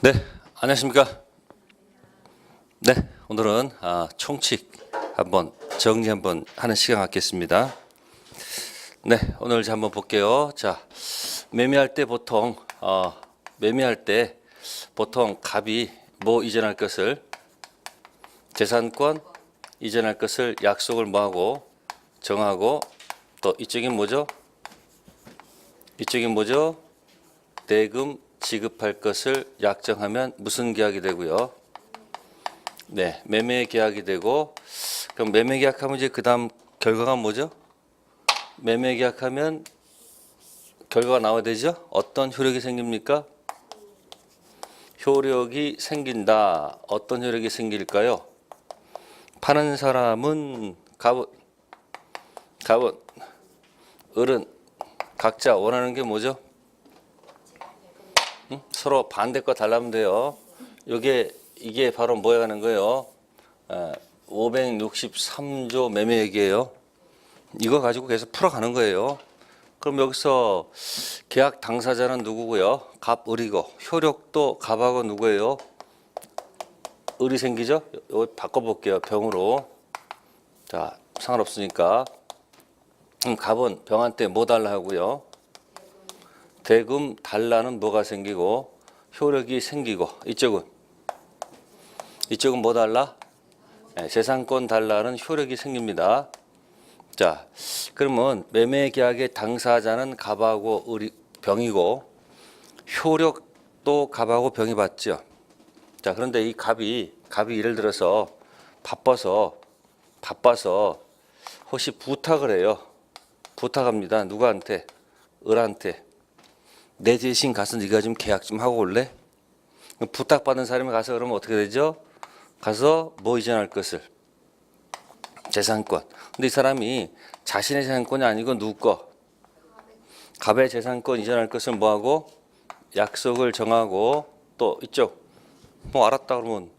네, 안녕하십니까. 네, 오늘은 총칙 한번 정리 한번 하는 시간 갖겠습니다. 네, 오늘 이제 한번 볼게요. 자, 매매할 때 보통 갑이 뭐 이전할 것을 재산권 이전할 것을 약속을 뭐하고 정하고, 또 이쪽인 뭐죠? 대금 지급할 것을 약정하면 무슨 계약이 되고요? 네, 매매 계약이 되고, 그럼 매매 계약하면 이제 그 다음 결과가 뭐죠? 매매 계약하면 결과가 나와야 되죠? 어떤 효력이 생깁니까? 효력이 생긴다. 어떤 효력이 생길까요? 파는 사람은 갑은, 을은 각자 원하는 게 뭐죠? 서로 반대 거 달라면 돼요. 이게 바로 뭐야 하는 거예요? 563조 매매 얘기예요. 이거 가지고 계속 풀어가는 거예요. 그럼 여기서 계약 당사자는 누구고요? 갑, 을이고, 효력도 갑하고 누구예요? 을이 생기죠? 이거 바꿔볼게요. 병으로. 자, 상관없으니까. 갑은 병한테 뭐 달라 하고요? 대금 달라는 뭐가 생기고 효력이 생기고, 이쪽은 뭐 달라? 네, 재산권 달라는 효력이 생깁니다. 자, 그러면 매매 계약의 당사자는 갑하고 을이 병이고, 효력도 갑하고 병이 받죠. 자, 그런데 이 갑이 예를 들어서 바빠서 혹시 부탁을 해요. 부탁합니다. 누구한테? 을한테. 내 대신 가서 네가 좀 계약 좀 하고 올래? 부탁받은 사람이 가서 그러면 어떻게 되죠? 가서 뭐 이전할 것을? 재산권. 근데 이 사람이 자신의 재산권이 아니고 누구 거? 갑의 재산권 이전할 것을 뭐하고? 약속을 정하고, 또 이쪽 뭐 알았다 그러면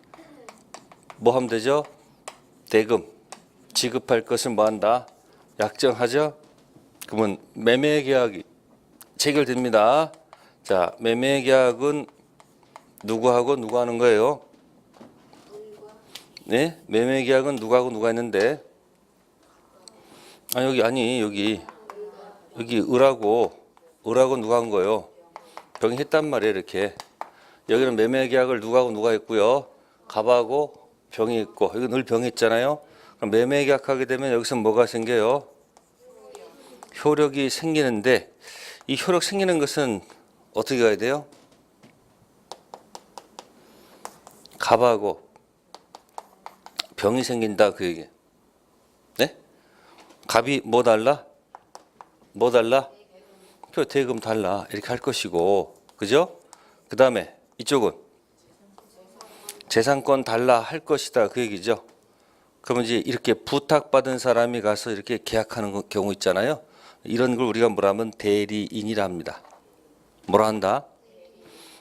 뭐 하면 되죠? 대금 지급할 것을 뭐 한다? 약정하죠? 그러면 매매 계약이 체결됩니다. 자, 매매 계약은 누구하고 누가 하는 거예요? 네? 매매 계약은 누구하고 누가 했는데? 여기 을하고 누가 한 거예요? 병이 했단 말이에요, 이렇게. 여기는 매매 계약을 누구하고 누가 했고요? 갑하고 병이 있고, 여기 늘 병이 있잖아요. 그럼 매매 계약하게 되면 여기서 뭐가 생겨요? 효력이 생기는데, 이 효력 생기는 것은 어떻게 가야 돼요? 갑하고 병이 생긴다, 그 얘기. 네? 갑이 뭐 달라? 대금 달라. 이렇게 할 것이고, 그죠? 그 다음에 이쪽은 재산권 달라 할 것이다, 그 얘기죠. 그러면 이제 이렇게 부탁받은 사람이 가서 이렇게 계약하는 경우 있잖아요. 이런 걸 우리가 뭐라 하면 대리인이라 합니다. 뭐라 한다?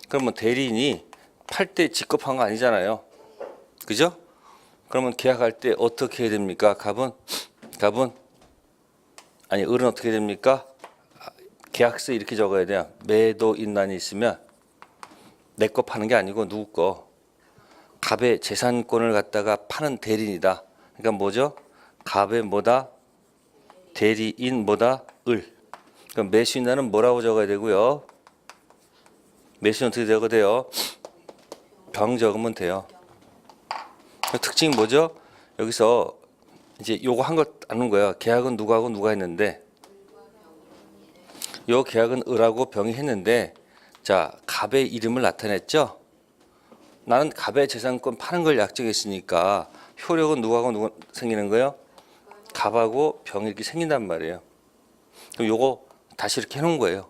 그러면 대리인이 팔 때 직급한 거 아니잖아요. 그죠? 그러면 계약할 때 어떻게 해야 됩니까? 을은 어떻게 됩니까? 계약서에 이렇게 적어야 돼요. 매도 인란이 있으면 내 거 파는 게 아니고 누구 거? 갑의 재산권을 갖다가 파는 대리인이다. 그러니까 뭐죠? 갑의 뭐다? 대리인 뭐다? 을. 그럼 매수인단은 뭐라고 적어야 되고요? 매수인 어떻게 적어야 돼요? 병 적으면 돼요. 특징이 뭐죠? 여기서 이제 요거 한 것 아는 거야. 계약은 누구하고 누가 했는데, 요 계약은 을하고 병이 했는데, 자, 갑의 이름을 나타냈죠? 나는 갑의 재산권 파는 걸 약정했으니까 효력은 누구하고 누가 생기는 거예요? 갑하고 병이 이렇게 생긴단 말이에요. 그럼 요거 다시 이렇게 해놓은 거예요.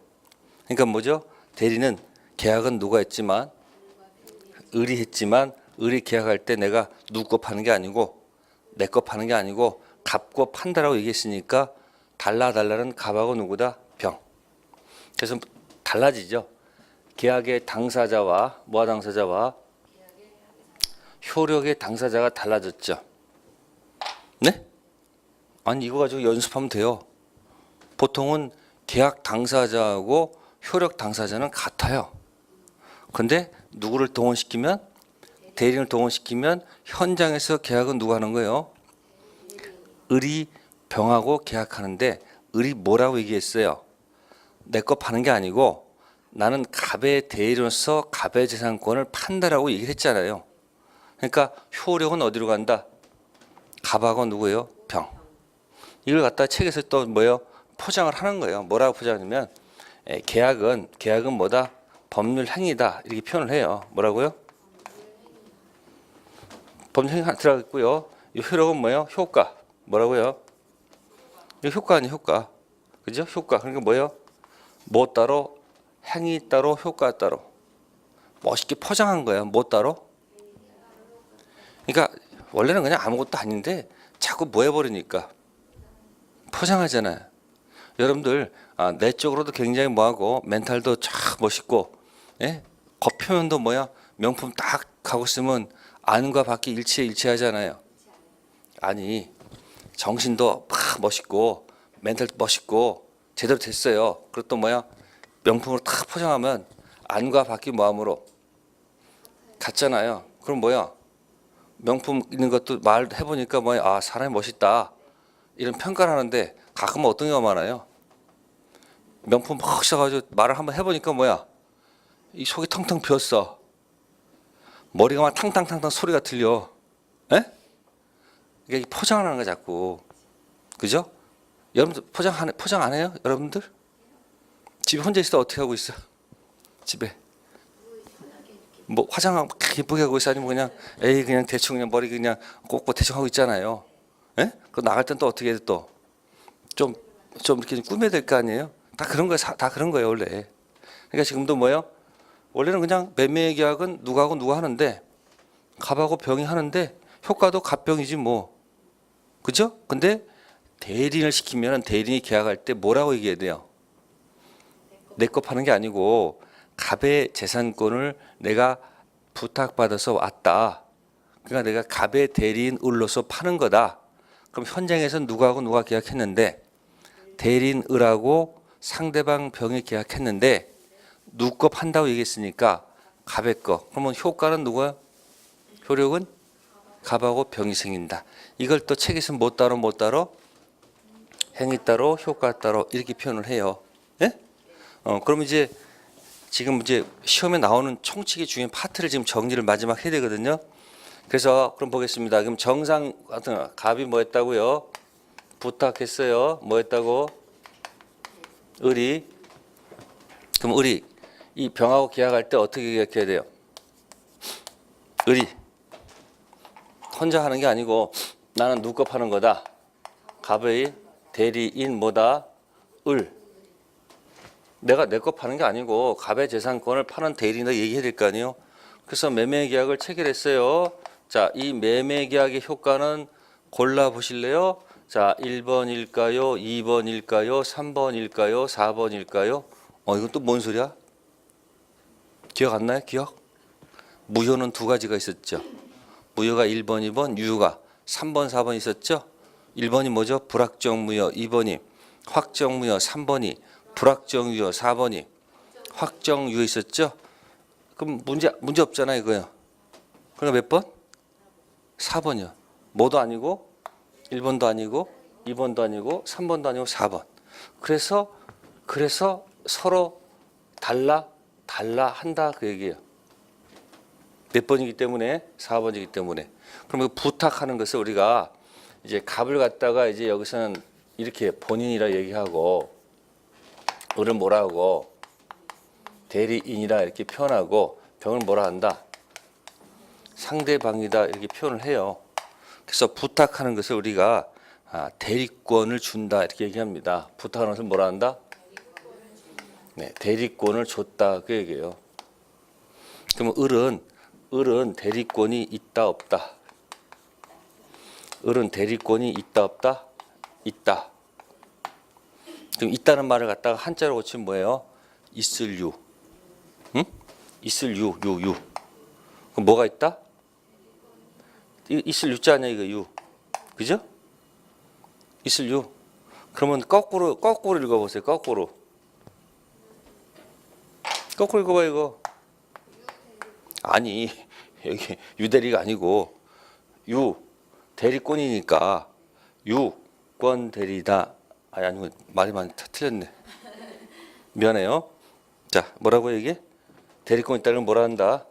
그러니까 뭐죠? 대리는 계약은 누가 했지만, 을이 했지만, 을이 계약할 때 내가 누구 거 파는 게 아니고 내 거 파는 게 아니고 갑 거 판다라고 얘기했으니까 달라는 갑하고 누구다? 병. 그래서 달라지죠. 계약의 당사자와 뭐와 당사자와 효력의 당사자가 달라졌죠. 네? 아니 이거 가지고 연습하면 돼요. 보통은 계약 당사자하고 효력 당사자는 같아요. 근데 누구를 동원시키면 대리인을 동원시키면 현장에서 계약은 누가 하는 거예요? 을이 병하고 계약하는데 을이 뭐라고 얘기했어요? 내 거 파는 게 아니고 나는 갑의 대리로서 갑의 재산권을 판다라고 얘기를 했잖아요. 그러니까 효력은 어디로 간다? 갑하고 누구예요? 병. 이걸 갖다 책에서 또 뭐예요? 포장을 하는 거예요. 뭐라고 포장하냐면 계약은 뭐다? 법률 행위다 이렇게 표현을 해요. 뭐라고요? 법률 행위 들어갔고요. 이 효력은 뭐예요? 효과. 뭐라고요? 이 효과 아니에요? 효과. 그죠? 효과. 그러니까 뭐예요? 뭐 따로? 행위 따로 효과 따로. 멋있게 포장한 거예요. 뭐 따로? 그러니까 원래는 그냥 아무것도 아닌데 자꾸 뭐 해버리니까 포장하잖아요. 여러분들 내 쪽으로도 굉장히 뭐하고 멘탈도 쫙 멋있고 예? 겉표면도 뭐야 명품 딱 하고 있으면 안과 밖이 일치하잖아요. 아니 정신도 막 멋있고 멘탈도 멋있고 제대로 됐어요. 그리고 또 뭐야 명품으로 딱 포장하면 안과 밖이 뭐함으로 같잖아요. 그럼 뭐야 명품 있는 것도 말 해보니까 뭐야 사람이 멋있다 이런 평가를 하는데 가끔은 어떤 경우가 많아요. 명품 막 써가지고 말을 한번 해보니까 뭐야 이 속이 텅텅 비었어. 머리가 막 탕탕탕탕 소리가 들려. 에? 이게 포장을 하는 거야 자꾸. 그죠? 여러분들 포장 안 해요? 여러분들? 집에 혼자 있을 때 어떻게 하고 있어? 집에 뭐 화장하고 막 예쁘게 하고 있어 아니면 그냥 에이 그냥 대충 그냥 머리 그냥 꽂고 대충 하고 있잖아요. 에? 그 나갈 땐 또 어떻게 해 또? 좀 이렇게 꾸며야 될 거 아니에요? 다 그런 거예요. 다 그런 거예요 원래. 그러니까 지금도 뭐예요? 원래는 그냥 매매 계약은 누가하고 누가 하는데 갑하고 병이 하는데 효과도 갑병이지 뭐. 그죠? 근데 대리인을 시키면 대리인이 계약할 때 뭐라고 얘기해야 돼요? 내 거 파는 게 아니고 갑의 재산권을 내가 부탁받아서 왔다. 그러니까 내가 갑의 대리인 을로서 파는 거다. 그럼 현장에서 누가하고 누가 계약했는데 대리인 을하고 상대방 병이 계약했는데 누구 거 판다고 얘기했으니까 갑의 거. 그러면 효과는 누구야? 효력은 갑하고 병이 생긴다. 이걸 또 책에서 뭐 따로 행위 따로 효과 따로 이렇게 표현을 해요. 예? 그럼 이제 지금 이제 시험에 나오는 총칙의 중요한 파트를 지금 정리를 마지막 해야 되거든요. 그래서 그럼 보겠습니다. 그럼 정상 같은 갑이 뭐 했다고요? 부탁했어요. 뭐 했다고? 을이. 그럼 을이 이 병하고 계약할 때 어떻게 계약해야 돼요? 을이 혼자 하는 게 아니고 나는 누구 거 파는 거다. 갑의 대리인 뭐다? 을. 내가 내 거 파는 게 아니고 갑의 재산권을 파는 대리인도 얘기해야 될 거 아니에요. 그래서 매매 계약을 체결했어요. 자, 이 매매 계약의 효과는 골라 보실래요? 자, 1번일까요? 2번일까요? 3번일까요? 4번일까요? 이건 또 뭔 소리야? 기억 안 나요? 기억? 무효는 두 가지가 있었죠. 무효가 1번, 2번, 유효가 3번, 4번 있었죠. 1번이 뭐죠? 불확정 무효. 2번이 확정 무효. 3번이 불확정 유효. 4번이 확정 유효 있었죠. 그럼 문제 없잖아요, 이거요. 그러니까 몇 번? 4번이요. 뭐도 아니고 1번도 아니고 2번도 아니고 3번도 아니고 4번. 그래서 서로 달라 한다 그 얘기예요. 몇 번이기 때문에 4번이기 때문에. 그럼 부탁하는 것을 우리가 이제 갑을 갖다가 이제 여기서는 이렇게 본인이라 얘기하고 을을 뭐라 하고 대리인이라 이렇게 표현하고 병을 뭐라 한다? 상대방이다 이렇게 표현을 해요. 그래서 부탁하는 것을 우리가 대리권을 준다 이렇게 얘기합니다. 부탁하는 것을 뭐라 한다? 네, 대리권을 줬다 그 얘기예요. 그러면 을은 대리권이 있다 없다? 을은 대리권이 있다 없다? 있다. 그럼 있다는 말을 갖다가 한자로 고치면 뭐예요? 있을 유. 응? 있을 유. 그럼 뭐가 있다? 있을 유자 아니야 이거 유. 그죠? 있을 유. 그러면 거꾸로 읽어보세요. 거꾸로 읽어봐 이거. 아니 여기 유대리가 아니고 유 대리권이니까 유권 대리다. 아니고 말이 많이 틀렸네. 미안해요. 자 뭐라고 얘기해? 대리권 있다는 뭐라 한다?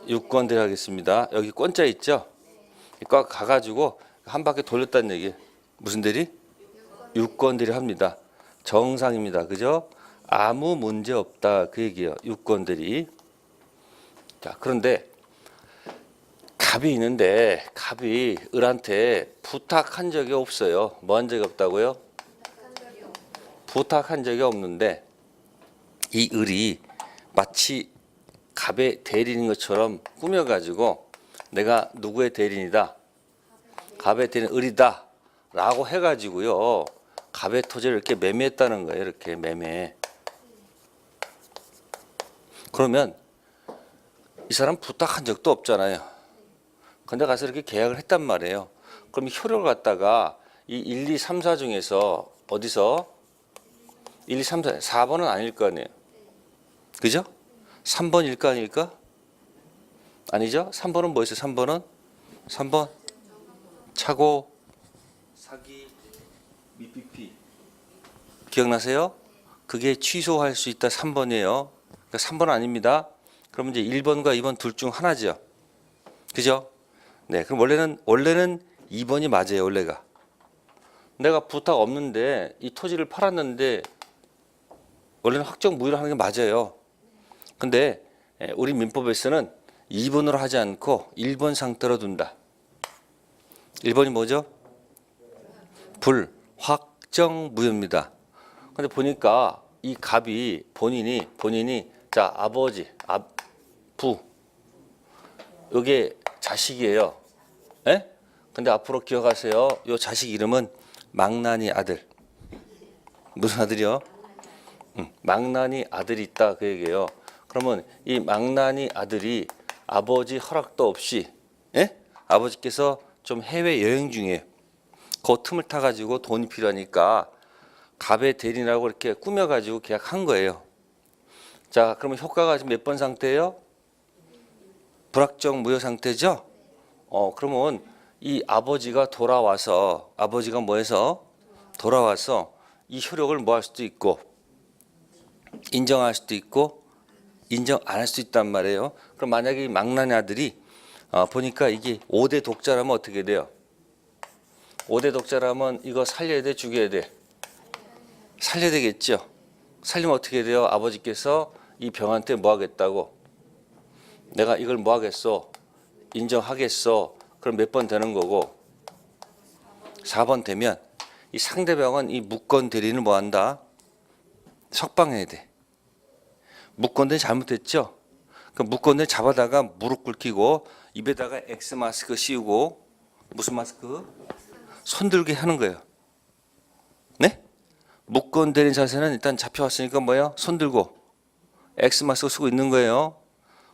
유권 대리 하겠습니다. 여기 권자 있죠? 꽉 가가지고 한 바퀴 돌렸다는 얘기. 무슨 대리? 유권 대리 합니다. 정상입니다. 그죠? 아무 문제 없다 그 얘기예요. 유권 대리. 자 그런데 갑이 있는데 갑이 을한테 부탁한 적이 없어요. 뭐 한 적이 없다고요? 부탁한 적이 없는데 이 을이 마치 갑의 대리인 것처럼 꾸며가지고 내가 누구의 대리인이다. 갑의 대리인 을이다. 라고 해가지고요. 갑의 토지를 이렇게 매매했다는 거예요. 이렇게 매매. 그러면 이 사람 부탁한 적도 없잖아요. 근데 가서 이렇게 계약을 했단 말이에요. 그럼 효력을 갖다가 이 1, 2, 3, 4 중에서 어디서 1, 2, 3, 4, 4번은 아닐 거 아니에요. 그죠? 3번일까 아닐까? 아니죠? 3번은 뭐였어요? 3번은? 3번 차고 사기 미피피 기억나세요? 그게 취소할 수 있다 3번이에요. 그러니까 3번은 아닙니다. 그럼 이제 1번과 2번 둘 중 하나죠. 그죠? 네, 그럼 원래는 2번이 맞아요. 원래가 내가 부탁 없는데 이 토지를 팔았는데 원래는 확정 무효로 하는 게 맞아요. 근데 우리 민법에서는 2번으로 하지 않고 1번 상태로 둔다. 1번이 뭐죠? 불확정 무효입니다. 근데 보니까 이 갑이 본인이 자 아버지, 부 이게 자식이에요. 예? 근데 앞으로 기억하세요. 요 자식 이름은 망나니 아들. 무슨 아들이요? 망나니 아들이 있다 그 얘기예요. 그러면 이 망나니 아들이 아버지 허락도 없이 아버지께서 좀 해외 여행 중에 그 틈을 타가지고 돈이 필요하니까 갑의 대리라고 이렇게 꾸며가지고 계약한 거예요. 자 그러면 효과가 지금 몇 번 상태예요? 불확정 무효 상태죠? 그러면 이 아버지가 뭐해서 돌아와서 이 효력을 뭐 할 수도 있고 인정할 수도 있고 인정 안 할 수도 있단 말이에요. 그럼 만약에 이 망나니 아들이 보니까 이게 5대 독자라면 어떻게 돼요? 5대 독자라면 이거 살려야 돼 죽여야 돼? 살려야 되겠죠. 살리면 어떻게 돼요? 아버지께서 이 병한테 뭐 하겠다고? 내가 이걸 뭐 하겠어? 인정하겠어. 그럼 몇 번 되는 거고 4번 되면 이 상대방은 이 무권 대리인을 뭐 한다? 석방해야 돼. 무권대리 잘못했죠? 그 무권대리 잡아다가 무릎 꿇히고 입에다가 X 마스크 씌우고 무슨 마스크? 손들게 하는 거예요. 네? 무권대리 자세는 일단 잡혀왔으니까 뭐예요? 손들고 X 마스크 쓰고 있는 거예요.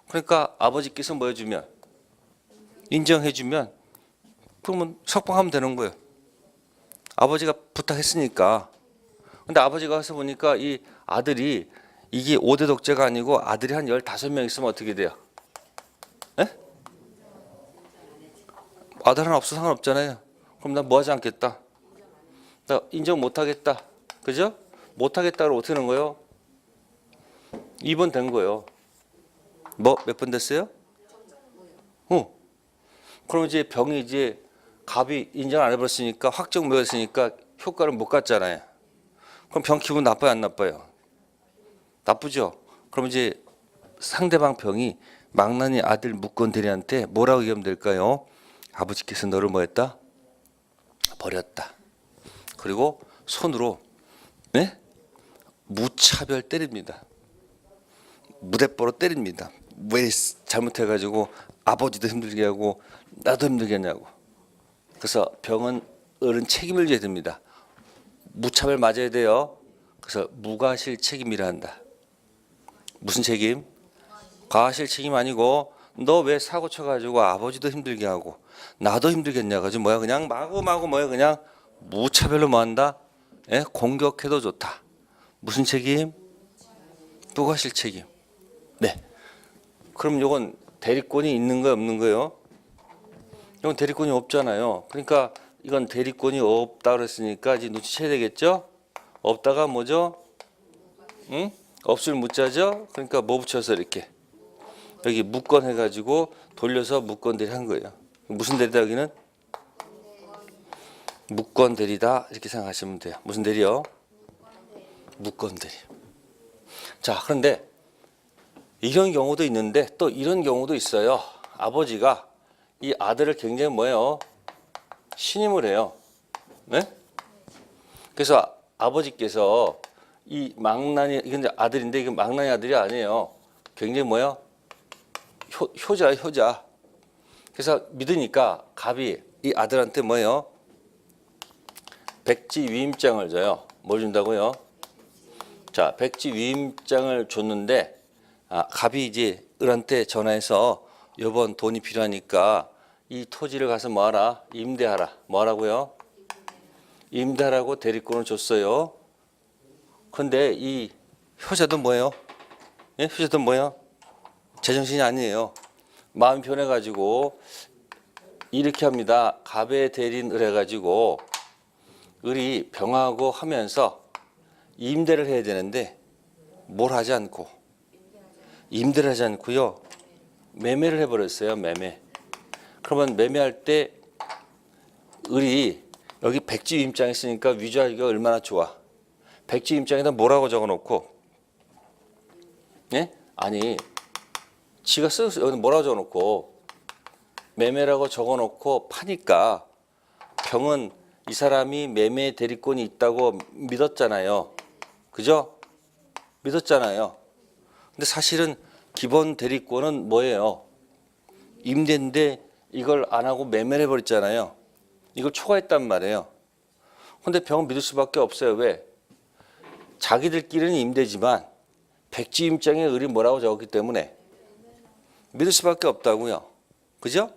그러니까 아버지께서 뭐 해주면 인정해주면 그러면 석방하면 되는 거예요. 아버지가 부탁했으니까. 근데 아버지가 가서 보니까 이 아들이 이게 5대 독재가 아니고 아들이 한 15명 있으면 어떻게 돼요? 에? 아들 하나 없어 상관없잖아요. 그럼 나 뭐 하지 않겠다. 나 인정 못 하겠다. 그죠? 못 하겠다로 어떻게 하는 거예요? 2번 된 거예요. 뭐 몇 번 됐어요? 그럼 이제 병이 이제 갑이 인정 안 해버렸으니까 확정 무효였으니까 효과를 못 갖잖아요. 그럼 병 기분 나빠요 안 나빠요? 나쁘죠. 그럼 이제 상대방 병이 망나니 아들 무권 대리한테 뭐라고 얘기하면 될까요? 아버지께서 너를 뭐 했다? 버렸다. 그리고 손으로 무차별 때립니다. 무대뽀로 때립니다. 왜 잘못해가지고 아버지도 힘들게 하고 나도 힘들게 하냐고. 그래서 병은 어른 책임을 져야 됩니다. 무차별 맞아야 돼요. 그래서 무과실 책임이라 한다. 무슨 책임? 과실 책임 아니고 너 왜 사고 쳐가지고 아버지도 힘들게 하고 나도 힘들겠냐 가지고 뭐야 그냥 마구마구 뭐야 그냥 무차별로 뭐 한다? 공격해도 좋다. 무슨 책임? 무과실 책임. 네. 그럼 요건 대리권이 있는 거예요, 없는 거예요? 이건 대리권이 없잖아요. 그러니까 이건 대리권이 없다 그랬으니까 이제 눈치채야 되겠죠? 없다가 뭐죠? 응? 없을 무자죠? 그러니까 뭐 붙여서 이렇게 여기 무건 해가지고 돌려서 무건 대리 한 거예요. 무슨 대리다 여기는? 무건 대리다 이렇게 생각하시면 돼요. 무슨 대리요? 무건 대리. 자, 그런데 이런 경우도 있는데 또 이런 경우도 있어요. 아버지가 이 아들을 굉장히 뭐예요? 신임을 해요. 네? 그래서 아버지께서 이 망나니 이건 이제 아들인데 이게 망나니 아들이 아니에요. 굉장히 뭐예요? 효자예요, 효자. 그래서 믿으니까 갑이 이 아들한테 뭐예요? 백지 위임장을 줘요. 뭘 준다고요? 자, 백지 위임장을 줬는데 갑이 이제 을한테 전화해서 이번 돈이 필요하니까 이 토지를 가서 뭐하라? 임대하라. 뭐하라고요? 임대하라고 대리권을 줬어요. 그런데 이 효자도 뭐예요? 예? 효자도 뭐예요? 제정신이 아니에요. 마음이 변해가지고 이렇게 합니다. 갑의 대리인 을 해가지고 을이 병하고 하면서 임대를 해야 되는데 뭘 하지 않고 임대를 하지 않고요. 매매를 해버렸어요. 매매. 그러면 매매할 때 을이 여기 백지 임장에 쓰니까 위조하기가 얼마나 좋아. 백지 임장에다 뭐라고 적어놓고 예? 아니 지가 써서 여기 뭐라고 적어놓고 매매라고 적어놓고 파니까 병은 이 사람이 매매 대리권이 있다고 믿었잖아요. 그죠? 믿었잖아요. 근데 사실은 기본 대리권은 뭐예요? 임대인데 이걸 안 하고 매매를 해버렸잖아요. 이걸 초과했단 말이에요. 근데 병은 믿을 수밖에 없어요. 왜? 자기들끼리는 임대지만 백지 임장에 을이 뭐라고 적었기 때문에 믿을 수밖에 없다고요. 그죠?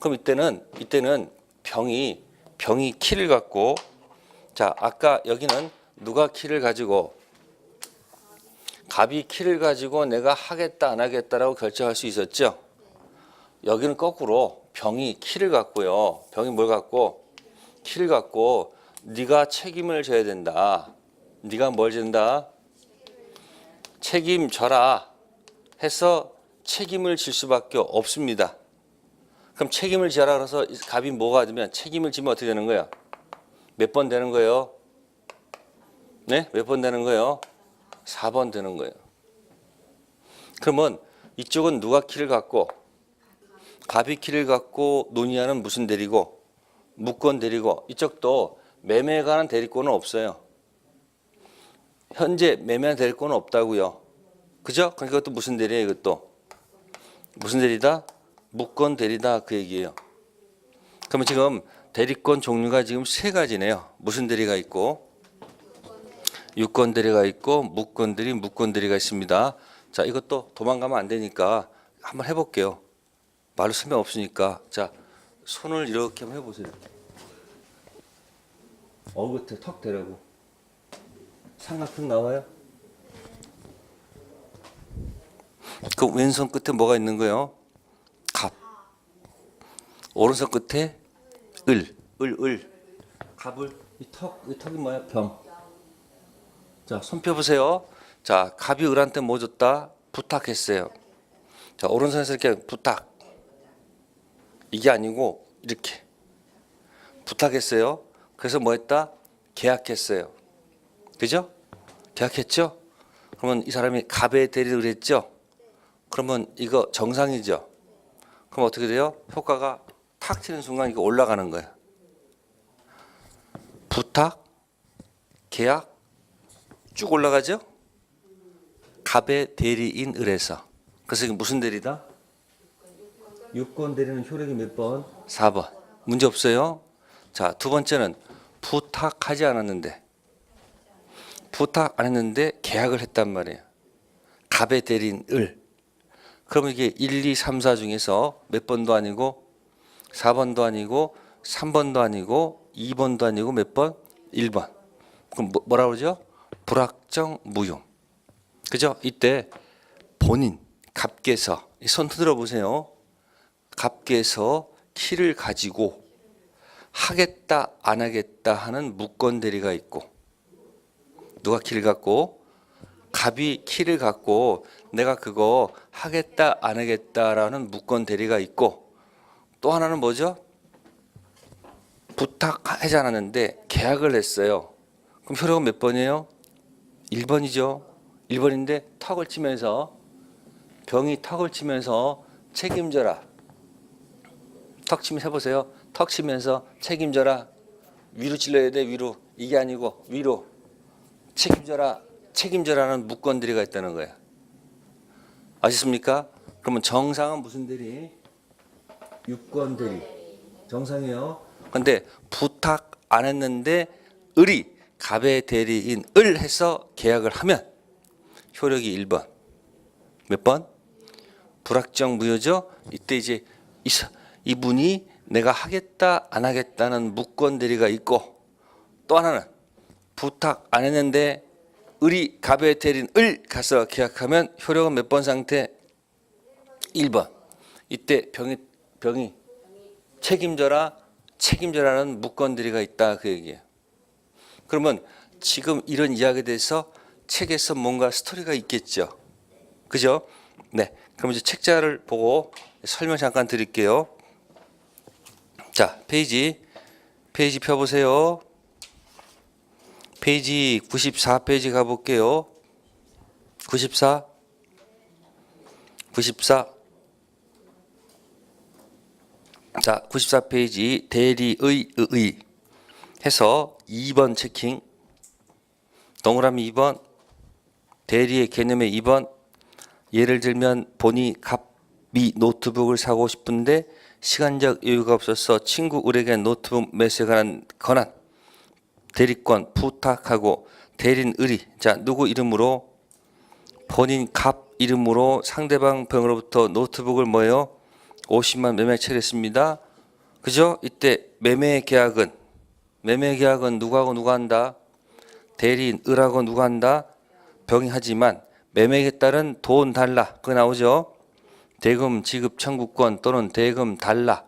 그럼 이때는 병이 키를 갖고 자 아까 여기는 누가 키를 가지고 갑이 키를 가지고 내가 하겠다 안 하겠다라고 결정할 수 있었죠. 여기는 거꾸로 병이 키를 갖고요. 병이 뭘 갖고 키를 갖고 네가 책임을 져야 된다. 네가 뭘 진다? 책임져라 해서 책임을 질 수밖에 없습니다. 그럼 책임을 지라 그래서 갑이 뭐가 되면 책임을 지면 어떻게 되는 거야? 몇 번 되는 거예요? 네? 몇 번 되는 거예요? 4번 되는 거예요. 그러면 이쪽은 누가 키를 갖고 갑이 키를 갖고 논의하는 무슨 대리고 무권 대리고 이쪽도 매매에 관한 대리권은 없어요. 현재 매매한 대리권은 없다고요. 그죠? 그러니까 이것도 무슨 대리예요? 이것도 무슨 대리다? 무권 대리다 그 얘기예요. 그러면 지금 대리권 종류가 지금 세 가지네요. 무슨 대리가 있고 유권 대리가 있고 무권 대리, 무권 대리가 있습니다. 자, 이것도 도망가면 안 되니까 한번 해볼게요. 말로 설명 없으니까. 자, 손을 이렇게 한번 해보세요. 끝에 턱 대라고. 삼각형 나와요? 그 왼손 끝에 뭐가 있는 거예요? 갑. 오른손 끝에 을. 갑을 이 턱이 뭐야? 병. 자, 손 펴보세요. 자, 갑이 을한테 뭐 줬다? 부탁했어요. 자, 오른손에서 이렇게 부탁. 이게 아니고 이렇게 부탁했어요. 그래서 뭐 했다? 계약했어요. 그죠? 계약했죠? 그러면 이 사람이 갑의 대리를 했죠? 그러면 이거 정상이죠? 그럼 어떻게 돼요? 효과가 탁 튀는 순간 이거 올라가는 거야. 부탁, 계약 쭉 올라가죠? 갑의 대리인 을에서. 그래서 이게 무슨 대리다? 유권 대리는 효력이 몇 번? 4번. 문제 없어요? 자, 두 번째는 부탁하지 않았는데 부탁 안 했는데 계약을 했단 말이에요. 갑의 대리인 을. 그러면 이게 1, 2, 3, 4 중에서 몇 번도 아니고 4번도 아니고 3번도 아니고 2번도 아니고 몇 번? 1번. 그럼 뭐라 그러죠? 불확정 무효. 그죠? 이때 본인, 갑께서 손 흔들어 보세요. 갑께서 키를 가지고 하겠다 안 하겠다 하는 무권 대리가 있고, 누가 키를 갖고? 갑이 키를 갖고 내가 그거 하겠다 안 하겠다라는 무권 대리가 있고, 또 하나는 뭐죠? 부탁하지 않았는데 계약을 했어요. 그럼 효력은 몇 번이에요? 1번이죠. 1번인데 턱을 치면서, 병이 턱을 치면서 책임져라. 턱 치면서 해보세요. 턱 치면서 책임져라. 위로 찔러야 돼. 위로. 이게 아니고 위로. 책임져라. 책임져라는 무권 대리가 있다는 거야. 아셨습니까? 그러면 정상은 무슨 대리? 유권 대리. 정상이에요. 근데 부탁 안 했는데 을이 갑의 대리인 을 해서 계약을 하면 효력이 1번. 몇 번? 불확정 무효죠. 이때 이제 이분이 내가 하겠다 안 하겠다는 무권 대리가 있고, 또 하나는 부탁 안 했는데 을이 갑의 대리인 을 가서 계약하면 효력은 몇 번 상태? 1번. 이때 병이 책임져라는 무권 대리가 있다, 그 얘기예요. 그러면 지금 이런 이야기에 대해서 책에서 뭔가 스토리가 있겠죠. 그죠? 네. 그럼 이제 책자를 보고 설명 잠깐 드릴게요. 자, 페이지 펴보세요. 페이지 94페이지 가볼게요. 94. 자, 94페이지 대리의 해서 2번 체킹. 동그라미 2번. 대리의 개념의 2번. 예를 들면 본이 갑이 노트북을 사고 싶은데 시간적 여유가 없어서 친구 을에게 노트북 매수에 관한 권한, 대리권 부탁하고 대리인 을이, 자, 누구 이름으로? 본인 갑 이름으로 상대방 병으로부터 노트북을 뭐예요? 50만 매매 처리했습니다. 그죠? 이때 매매 계약은 누구하고 누가 한다? 대리인 을하고 누가 한다? 병이 하지만 매매에 따른 돈 달라, 그거 나오죠? 대금 지급 청구권 또는 대금 달라,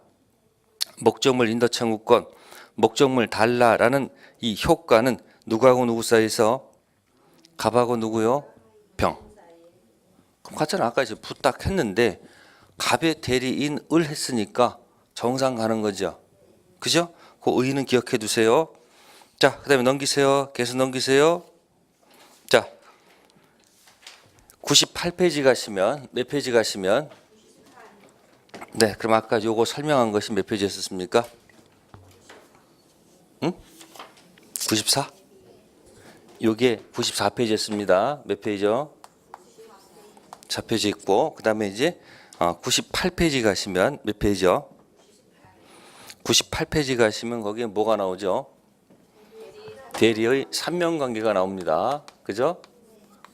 목적물 인도 청구권, 목적물 달라라는 이 효과는 누구하고 누구 사이에서? 갑하고 누구요? 병. 그럼 같잖아. 아까 이제 부탁했는데 갑의 대리인 을 했으니까 정상 가는 거죠. 그죠? 그 의의는 기억해 두세요. 자, 그 다음에 넘기세요. 계속 넘기세요. 자, 98페이지 가시면, 몇 페이지 가시면, 네, 그럼 아까 요거 설명한 것이 몇 페이지였습니까? 응? 94? 요게 94페이지였습니다. 몇 페이지요? 4페이지 있고, 그 다음에 이제 98페이지 가시면 몇 페이지요? 98페이지 가시면 거기에 뭐가 나오죠? 대리의 삼명관계가 나옵니다. 그죠?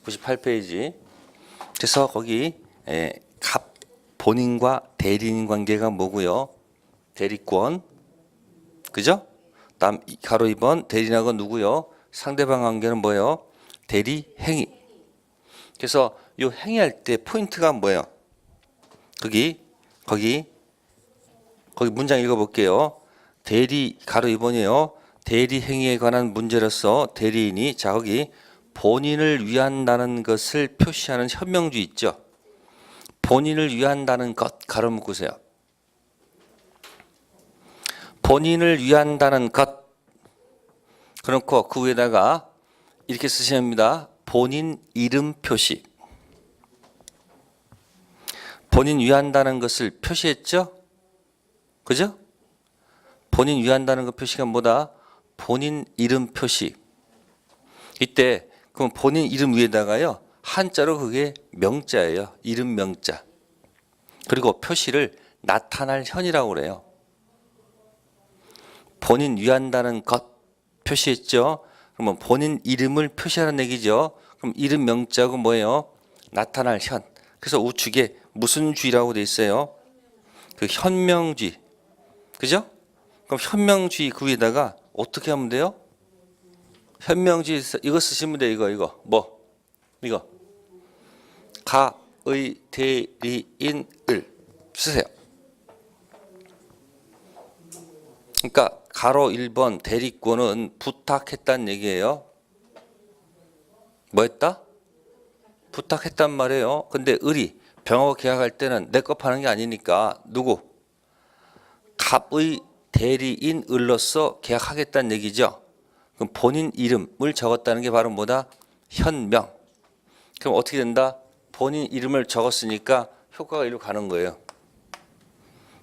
98페이지. 그래서 거기 갑 본인과 대리인 관계가 뭐고요? 대리권. 그죠? 다음 가로 2번 대리인하고 누구요? 상대방 관계는 뭐예요? 대리 행위. 그래서 이 행위할 때 포인트가 뭐예요? 거기 문장 읽어볼게요. 대리 가로 2번이에요. 대리 행위에 관한 문제로서 대리인이, 자, 거기 본인을 위한다는 것을 표시하는 현명주 있죠. 본인을 위한다는 것 가로 묶으세요. 본인을 위한다는 것 그렇고 그 위에다가 이렇게 쓰셔야 합니다. 본인 이름 표시. 본인 위한다는 것을 표시했죠? 그죠? 본인 위한다는 것 표시가 뭐다? 본인 이름 표시. 이때 그럼 본인 이름 위에다가요, 한자로 그게 명자예요. 이름 명자. 그리고 표시를 나타날 현이라고 그래요. 본인 위한다는 것 표시했죠? 그러면 본인 이름을 표시하는 얘기죠. 그럼 이름 명자고 뭐예요? 나타날 현. 그래서 우측에 무슨 주의라고 돼 있어요? 그 현명주의. 그죠? 그럼 현명주의 그 위에다가 어떻게 하면 돼요? 현명주의 이거 쓰시면 돼요. 이거 뭐? 이거 갑의 값의 대리인을 쓰세요. 그러니까 가로 1번 대리권은 부탁했단 얘기예요. 뭐 했다? 부탁했단 말이에요. 근데 을이 병하고 계약할 때는 내 거 파는 게 아니니까 누구? 갑의 대리인 을로서 계약하겠다는 얘기죠. 그럼 본인 이름을 적었다는 게 바로 뭐다? 현명. 그럼 어떻게 된다? 본인 이름을 적었으니까 효과가 이리로 가는 거예요.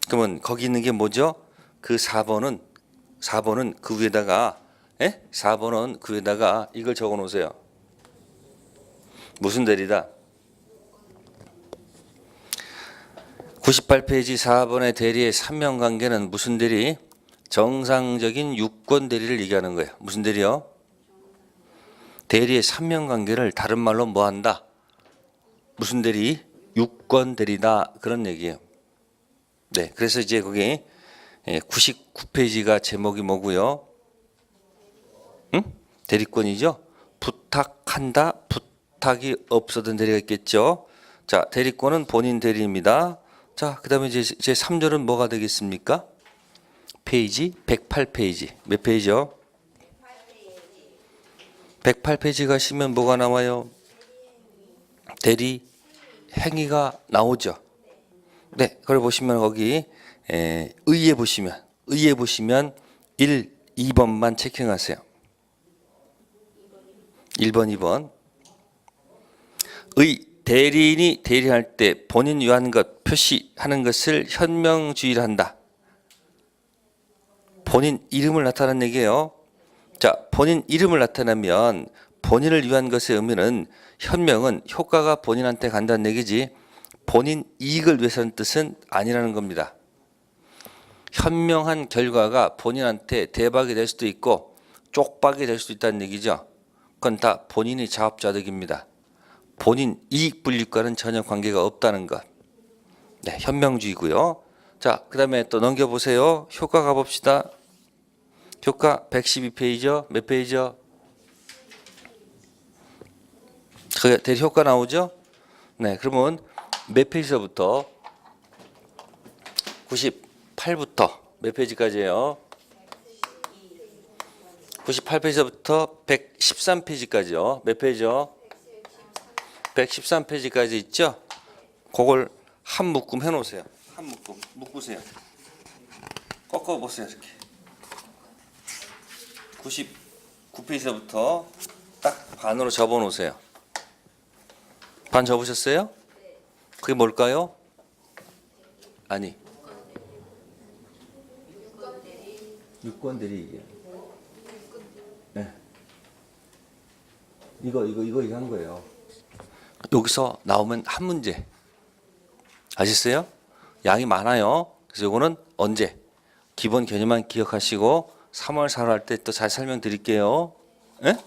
그러면 거기 있는 게 뭐죠? 그 4번은 그 위에다가 4번은 그 위에다가 이걸 적어 놓으세요. 무슨 대리다? 98페이지 4번의 대리의 삼명관계는 무슨 대리? 정상적인 유권 대리를 얘기하는 거예요. 무슨 대리요? 대리의 삼명관계를 다른 말로 뭐 한다? 무슨 대리? 유권 대리다. 그런 얘기예요. 네, 그래서 이제 거기 99페이지가 제목이 뭐고요? 응? 대리권이죠. 부탁한다. 부탁이 없어던 대리가 있겠죠. 자, 대리권은 본인 대리입니다. 자, 그다음에 이제 제 3절은 뭐가 되겠습니까? 페이지 108페이지. 몇 페이지요? 108페이지 가시면 뭐가 나와요? 대리 행위가 나오죠. 네, 그걸 보시면 거기 의에 보시면 1, 2번만 체킹하세요. 1번, 2번. 의 대리인이 대리할 때 본인 유한 것 표시하는 것을 현명주의를 한다. 본인 이름을 나타내는 얘기예요. 자, 본인 이름을 나타내면 본인을 위한 것의 의미는 현명은 효과가 본인한테 간다는 얘기지 본인 이익을 위해서는 뜻은 아니라는 겁니다. 현명한 결과가 본인한테 대박이 될 수도 있고 쪽박이 될 수도 있다는 얘기죠. 그건 다 본인이 자업자득입니다. 본인 이익 분립과는 전혀 관계가 없다는 것. 네, 현명주의고요. 자, 그 다음에 또 넘겨보세요. 효과 가봅시다. 효과 112페이지요. 몇 페이지요? 그 대리 효과 나오죠? 네, 그러면 몇 페이지서부터? 98부터 몇 페이지까지예요? 98페이지서부터 113페이지까지요. 몇 페이지요? 113페이지까지 있죠? 그걸 한 묶음 해놓으세요. 한 묶음 묶으세요. 꺾어보세요. 이렇게 99페이지서부터 딱 반으로 접어놓으세요. 반 접으셨어요? 그게 뭘까요? 아니, 유권 대리 이게. 네. 이거 한 거예요. 여기서 나오면 한 문제. 아셨어요? 양이 많아요. 그래서 이거는 언제? 기본 개념만 기억하시고 3월 4월 할 때 또 잘 설명드릴게요. 예?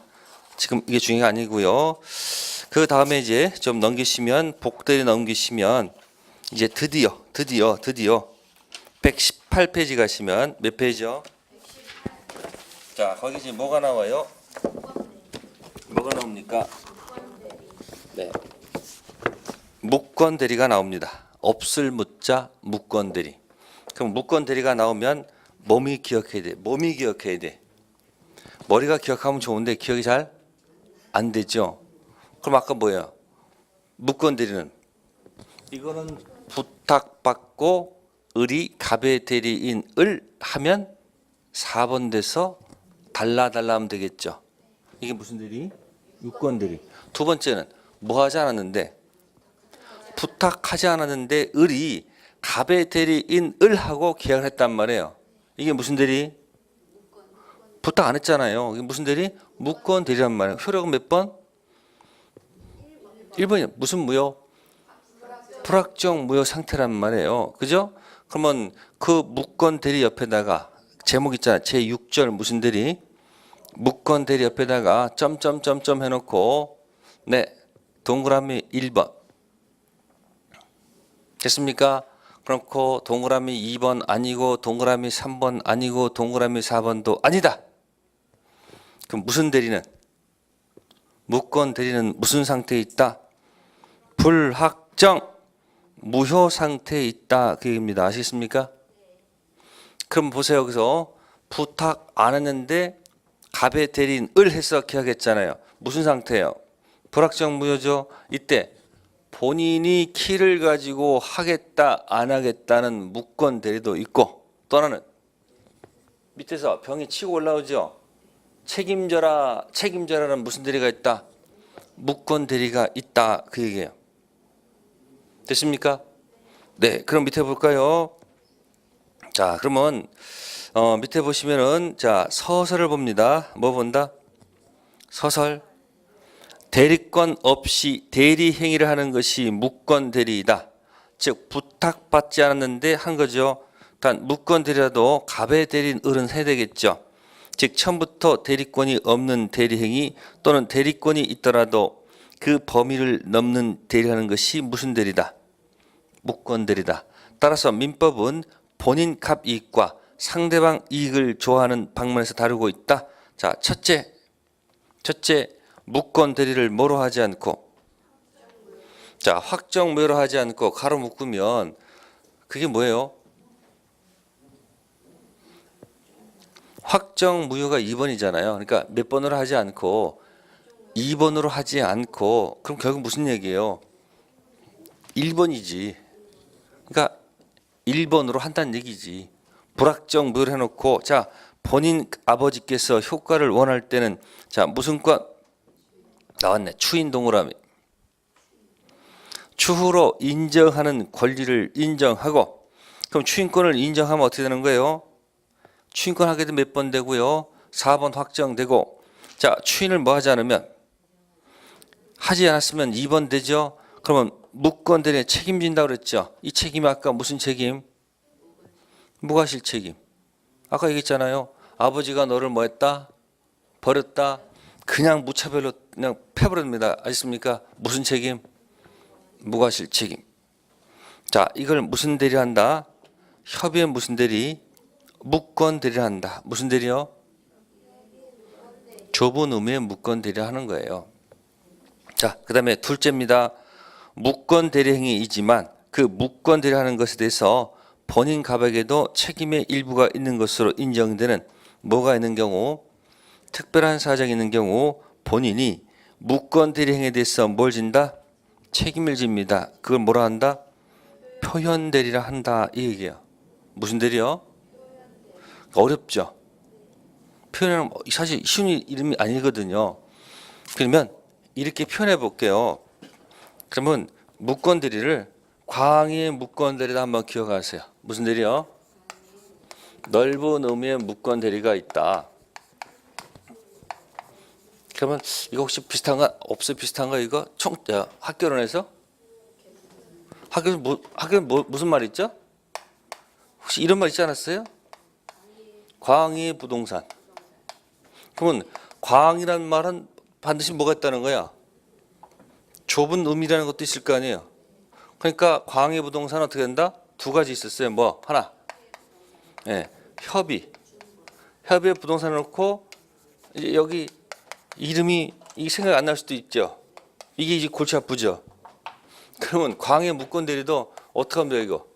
지금 이게 중요한 게 아니고요. 그 다음에 이제 좀 넘기시면 복대리 넘기시면 이제 드디어 118페이지 가시면 몇 페이지요? 자, 거기 이제 뭐가 나와요? 뭐가 나옵니까? 네. 무권 대리가 나옵니다. 없을 묻자 무권 대리. 그럼 무권 대리가 나오면 몸이 기억해야 돼. 몸이 기억해야 돼. 머리가 기억하면 좋은데 기억이 잘 안 되죠. 그럼 아까 뭐예요? 무권 대리는 이거는 부탁받고 을이 갑의 대리인을 하면 4번 돼서 달라 하면 되겠죠. 이게 무슨 대리? 유권 대리. 두 번째는 뭐 하지 않았는데 부탁하지 않았는데 을이 갑의 대리인을 하고 계약을 했단 말이에요. 이게 무슨 대리? 부탁 안 했잖아요. 이게 무슨 대리? 무권 대리란 말이에요. 효력은 몇 번? 1번이요. 무슨 무효? 불확정 무효 상태란 말이에요. 그죠? 그러면 그 무권 대리 옆에다가 제목 있잖아요. 제6절 무슨 대리? 무권 대리 옆에다가 점점점점 해놓고 네, 동그라미 1번 됐습니까? 그렇고 동그라미 2번 아니고 동그라미 3번 아니고 동그라미 4번도 아니다. 그럼 무슨 대리는? 무권 대리는 무슨 상태에 있다? 불확정 확정 무효 상태에 있다 그 얘기입니다. 아시겠습니까? 그럼 보세요. 여기서 부탁 안 했는데 갑의 대리인 을 해서 계약했잖아요. 무슨 상태예요? 불확정 무효죠. 이때 본인이 키를 가지고 하겠다 안 하겠다는 무권 대리도 있고, 또 하나는 밑에서 병이 치고 올라오죠. 책임져라는 무슨 대리가 있다? 무권 대리가 있다 그 얘기예요. 됐습니까? 네, 그럼 밑에 볼까요? 자, 그러면 밑에 보시면은 자 서설을 봅니다. 뭐 본다? 서설. 대리권 없이 대리 행위를 하는 것이 무권 대리이다. 즉 부탁받지 않았는데 한 거죠. 단 무권 대리라도 갑의 대리인 을은 해야 되겠죠. 즉 처음부터 대리권이 없는 대리 행위 또는 대리권이 있더라도 그 범위를 넘는 대리하는 것이 무슨 대리다? 무권 대리다. 따라서 민법은 본인 갑 이익과 상대방 이익을 좋아하는 방면에서 다루고 있다. 자, 첫째 무권 대리를 뭐로 하지 않고, 자 확정 무효로 하지 않고 가로 묶으면 그게 뭐예요? 확정 무효가 2번이잖아요. 그러니까 몇 번으로 하지 않고 2번으로 하지 않고, 그럼 결국 무슨 얘기예요? 1번이지. 그러니까 1번으로 한다는 얘기지. 불확정 무효를 해놓고, 자 본인 아버지께서 효과를 원할 때는 자 무슨 권 나왔네. 추인 동그라미. 추후로 인정하는 권리를 인정하고, 그럼 추인권을 인정하면 어떻게 되는 거예요? 추인권 하게 되면 몇 번 되고요? 4번 확정되고, 자 추인을 뭐 하지 않으면, 하지 않았으면 2번 되죠. 그러면 무권 대리에 책임진다고 그랬죠. 이 책임이 아까 무슨 책임? 무과실 책임. 아까 얘기했잖아요. 아버지가 너를 뭐 했다? 버렸다. 그냥 무차별로 그냥 패버립니다. 아십니까? 무슨 책임? 무과실 책임. 자, 이걸 무슨 대리한다? 협의의 무슨 대리? 무권 대리한다. 무슨 대리요? 좁은 의미의 무권 대리하는 거예요. 자, 그다음에 둘째입니다. 무권 대리 행위이지만 그 무권 대리하는 것에 대해서 본인 갑에게도 책임의 일부가 있는 것으로 인정되는 뭐가 있는 경우? 특별한 사정이 있는 경우 본인이 무권 대리 행위에 대해서 뭘 진다? 책임을 집니다. 그걸 뭐라 한다? 표현 대리라 한다 이 얘기예요. 무슨 대리요? 어렵죠. 표현은 사실 쉬운 이름이 아니거든요. 그러면 이렇게 표현해 볼게요. 그러면 무권 대리를 광의의 무권 대리다 한번 기억하세요. 무슨 대리요? 넓은 의미의 무권 대리가 있다. 그러면 이거 혹시 비슷한가? 없어요? 비슷한가 이거? 학교론에서? 학교 무슨 말 있죠? 혹시 이런 말 있지 않았어요? 광의 부동산. 그러면 광이란 말은 반드시 뭐가 있다는 거야? 좁은 의미라는 것도 있을 거 아니에요. 그러니까 광의 부동산은 어떻게 된다? 두 가지 있었어요. 뭐 하나, 협의의 부동산을 놓고 이제 여기 이름이 이 생각 안 날 수도 있죠. 이게 이제 골치 아프죠. 그러면 광의 무권 대리도 어떻게 하면 돼요 이거?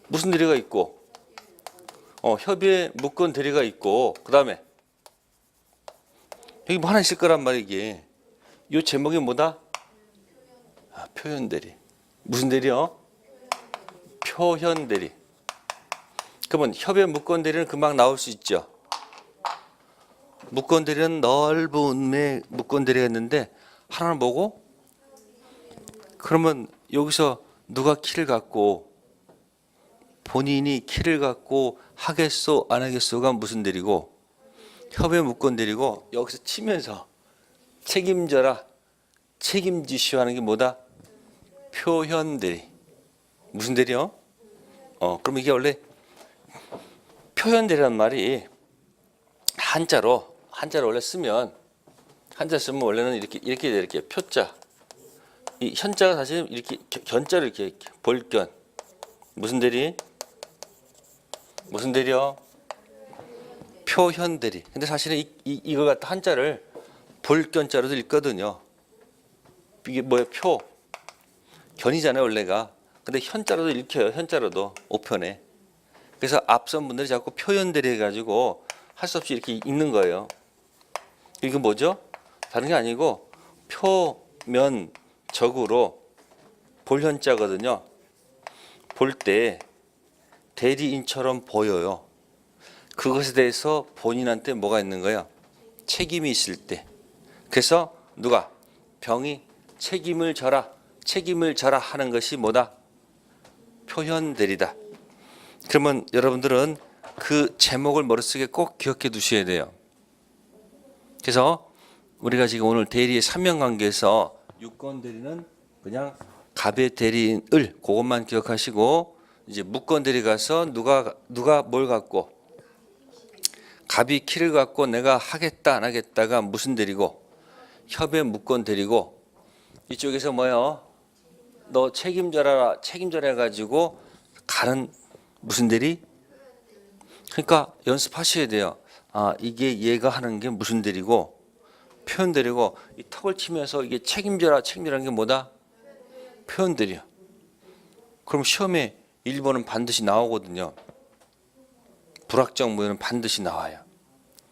무슨 대리가 있고, 협의의 무권 대리가 있고, 그 다음에 여기 뭐 하나 있을 거란 말이야 이게. 이 제목이 뭐다? 표현 대리. 무슨 대리요? 표현 대리. 그러면 협의 무권 대리는 금방 나올 수 있죠. 무권 대리는 넓은 무권 대리가 있는데 하나는 뭐고? 그러면 여기서 누가 키를 갖고 본인이 키를 갖고 하겠소 안 하겠소가 무슨 대리고, 협의 무권 대리고, 여기서 치면서 책임져라 책임지시오 하는 게 뭐다? 표현 대리. 무슨 대리요? 그럼 이게 원래 표현 대리란 말이 한자로 원래 쓰면, 한자 쓰면 원래는 이렇게 표자, 이 현자가 사실 이렇게 견자를 이렇게 볼견. 무슨 대리? 무슨 대리요? 표현 대리. 근데 사실은 이걸 갖다 한자를 볼견자로도 읽거든요. 이게 뭐예요? 견이잖아요 원래가. 근데 현자로도 읽혀요. 현자로도 5편에. 그래서 앞선 분들이 자꾸 표현들이 해가지고 할 수 없이 이렇게 읽는 거예요. 이게 뭐죠? 다른 게 아니고 표면적으로 볼 현자거든요. 볼 때 대리인처럼 보여요. 그것에 대해서 본인한테 뭐가 있는 거예요? 책임이 있을 때. 그래서 누가? 병이 책임을 져라 하는 것이 뭐다? 표현대리다. 그러면 여러분들은 그 제목을 머릿속에 꼭 기억해 두셔야 돼요. 그래서 우리가 지금 오늘 대리의 삼명관계에서 유권대리는 그냥 갑의 대리인을 그것만 기억하시고, 이제 무권대리 가서 누가 뭘 갖고, 갑이 키를 갖고 내가 하겠다 안 하겠다가 무슨 대리고, 협의 무권대리고, 이쪽에서 뭐요? 너 책임져라 해가지고 가는 무슨 대리? 그러니까 연습하셔야 돼요. 아, 이게 얘가 하는 게 무슨 대리고, 표현 대리고, 이 턱을 치면서 이게 책임져라는 게 뭐다? 표현 대리야. 그럼 시험에 1번은 반드시 나오거든요. 불확정 무효는 반드시 나와요.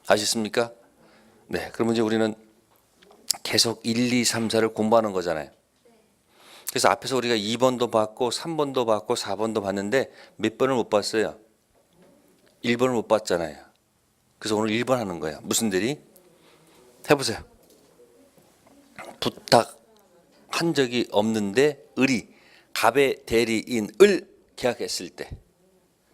아셨습니까? 네, 그러면 이제 우리는 계속 1, 2, 3, 4를 공부하는 거잖아요. 그래서 앞에서 우리가 2번도 봤고 3번도 봤고 4번도 봤는데 몇 번을 못 봤어요? 1번을 못 봤잖아요. 그래서 오늘 1번 하는 거예요. 무슨 대리? 해보세요. 부탁한 적이 없는데 을이 갑의 대리인을 계약했을 때.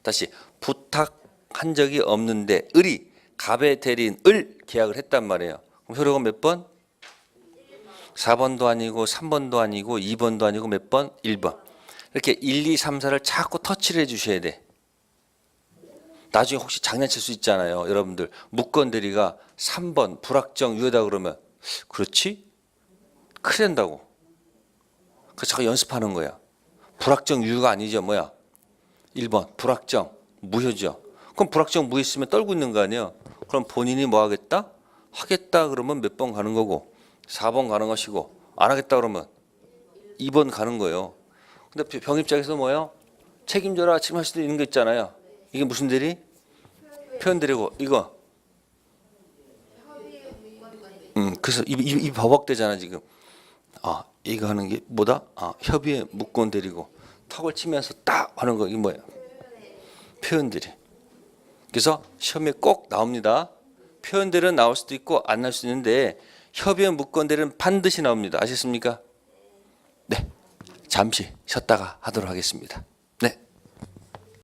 다시 부탁한 적이 없는데 을이 갑의 대리인을 계약을 했단 말이에요. 그럼 효력은 몇 번? 4번도 아니고 3번도 아니고 2번도 아니고 몇 번? 1번. 이렇게 1, 2, 3, 4를 자꾸 터치를 해 주셔야 돼. 나중에 혹시 장난칠 수 있잖아요. 여러분들 무권 대리가 3번 불확정 유효다 그러면 그렇지? 큰일 난다고. 그래서 자꾸 연습하는 거야. 불확정 유효가 아니죠. 뭐야? 1번 불확정 무효죠. 그럼 불확정 무효 있으면 떨고 있는 거 아니에요. 그럼 본인이 뭐 하겠다? 하겠다 그러면 몇 번 가는 거고 4번 가는 것이고, 안 하겠다 그러면 2번 가는 거예요. 근데 병 입장에서 뭐예요? 책임져라 책임할 수도 있는 거 있잖아요. 이게 무슨 대리? 표현 대리고 이거. 그래서 이 버벅대잖아 지금. 아, 이거 하는 게 뭐다? 아, 협의의 무권 대리고 턱을 치면서 딱 하는 거 이게 뭐예요? 표현 대리. 그래서 시험에 꼭 나옵니다. 표현 대리는 나올 수도 있고 안 나올 수도 있는데 협의의 무권 대리는 반드시 나옵니다. 아셨습니까? 네, 잠시 쉬었다가 하도록 하겠습니다.